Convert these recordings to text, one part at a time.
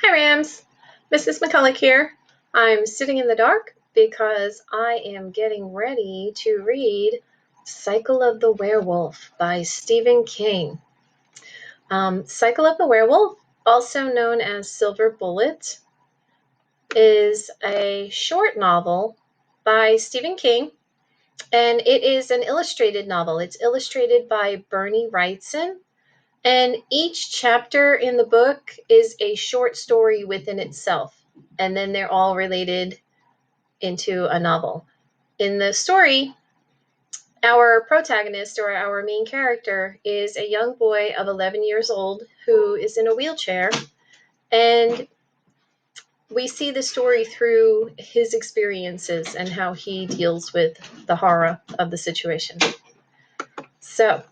Hi Rams, Mrs. McCulloch here. I'm sitting in the dark because I am getting ready to read Cycle of the Werewolf by Stephen King. Cycle of the Werewolf, also known as Silver Bullet, is a short novel by Stephen King, and it is an illustrated novel. It's illustrated by Bernie Wrightson. And each chapter in the book is a short story within itself. And then they're all related into a novel. In the story, our protagonist or our main character is a young boy of 11 years old who is in a wheelchair. And we see the story through his experiences and how he deals with the horror of the situation. So,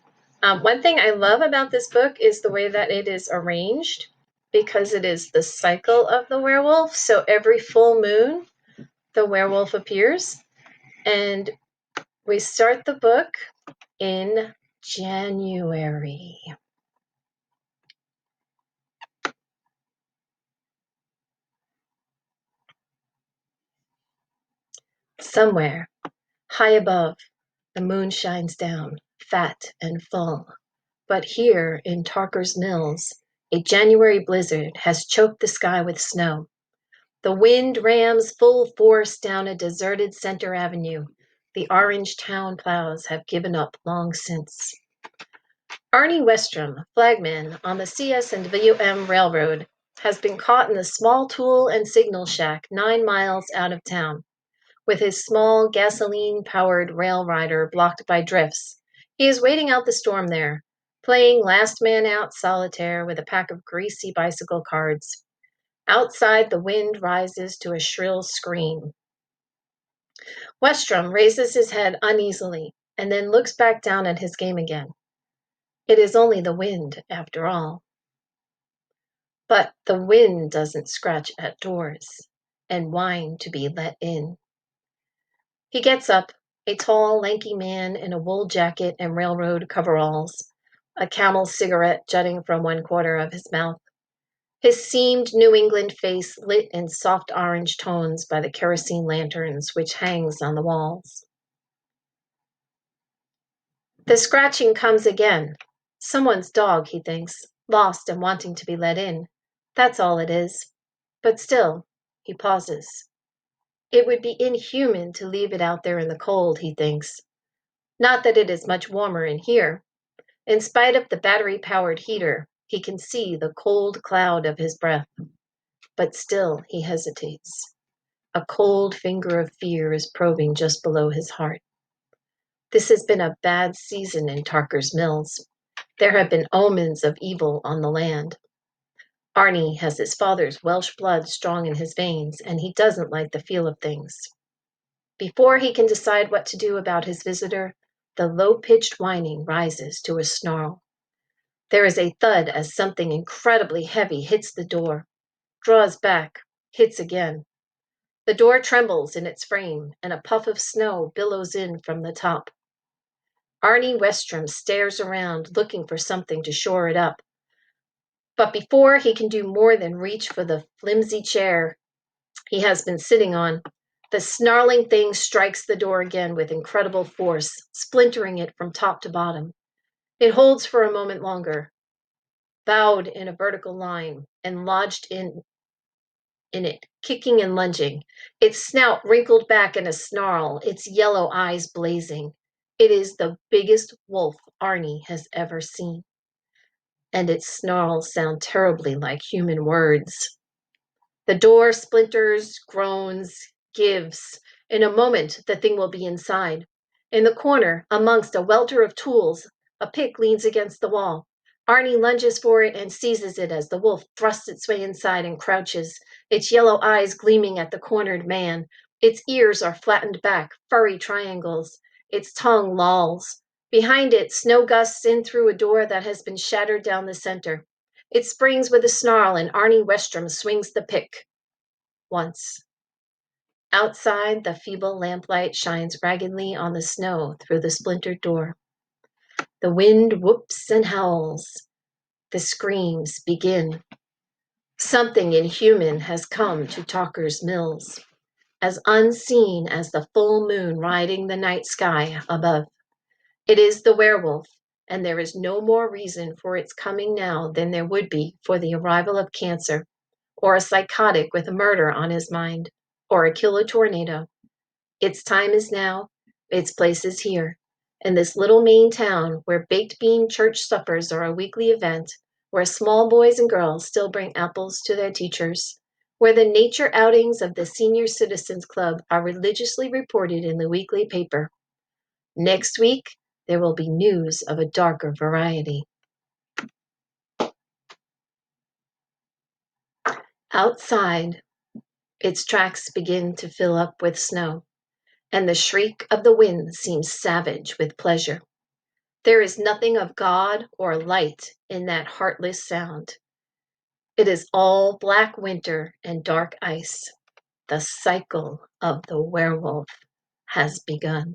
one thing I love about this book is the way that it is arranged, because it is the cycle of the werewolf. So every full moon, the werewolf appears. And we start the book in January. Somewhere, high above, the moon shines down, fat and full. But here in Tarker's Mills, a January blizzard has choked the sky with snow. The wind rams full force down a deserted center avenue. The orange town plows have given up long since. Arnie Westrom, flagman on the CS and WM Railroad, has been caught in the small tool and signal shack 9 miles out of town. With his small gasoline-powered rail rider blocked by drifts, he is waiting out the storm there, playing last man out solitaire with a pack of greasy bicycle cards. Outside, the wind rises to a shrill scream. Westrom raises his head uneasily and then looks back down at his game again. It is only the wind, after all. But the wind doesn't scratch at doors and whine to be let in. He gets up, a tall, lanky man in a wool jacket and railroad coveralls, a Camel cigarette jutting from one corner of his mouth. His seamed New England face lit in soft orange tones by the kerosene lanterns which hangs on the walls. The scratching comes again. Someone's dog, he thinks, lost and wanting to be let in. That's all it is. But still, he pauses. It would be inhuman to leave it out there in the cold, he thinks. Not that it is much warmer in here. In spite of the battery-powered heater, he can see the cold cloud of his breath. But still, he hesitates. A cold finger of fear is probing just below his heart. This has been a bad season in Tarker's Mills. There have been omens of evil on the land. Arnie has his father's Welsh blood strong in his veins, and he doesn't like the feel of things. Before he can decide what to do about his visitor, the low-pitched whining rises to a snarl. There is a thud as something incredibly heavy hits the door, draws back, hits again. The door trembles in its frame, and a puff of snow billows in from the top. Arnie Westrom stares around, looking for something to shore it up. But before he can do more than reach for the flimsy chair he has been sitting on, the snarling thing strikes the door again with incredible force, splintering it from top to bottom. It holds for a moment longer, bowed in a vertical line, and lodged in it, kicking and lunging, its snout wrinkled back in a snarl, its yellow eyes blazing. It is the biggest wolf Arnie has ever seen. And its snarls sound terribly like human words. The door splinters, groans, gives. In a moment, the thing will be inside. In the corner, amongst a welter of tools, a pick leans against the wall. Arnie lunges for it and seizes it as the wolf thrusts its way inside and crouches, its yellow eyes gleaming at the cornered man. Its ears are flattened back, furry triangles. Its tongue lolls. Behind it, snow gusts in through a door that has been shattered down the center. It springs with a snarl, and Arnie Westrom swings the pick. Once. Outside, the feeble lamplight shines raggedly on the snow through the splintered door. The wind whoops and howls. The screams begin. Something inhuman has come to Talker's Mills, as unseen as the full moon riding the night sky above. It is the werewolf, and there is no more reason for its coming now than there would be for the arrival of cancer, or a psychotic with a murder on his mind, or a killer tornado. Its time is now, its place is here, in this little Maine town where baked bean church suppers are a weekly event, where small boys and girls still bring apples to their teachers, where the nature outings of the Senior Citizens Club are religiously reported in the weekly paper. Next week, there will be news of a darker variety. Outside, its tracks begin to fill up with snow, and the shriek of the wind seems savage with pleasure. There is nothing of God or light in that heartless sound. It is all black winter and dark ice. The cycle of the werewolf has begun.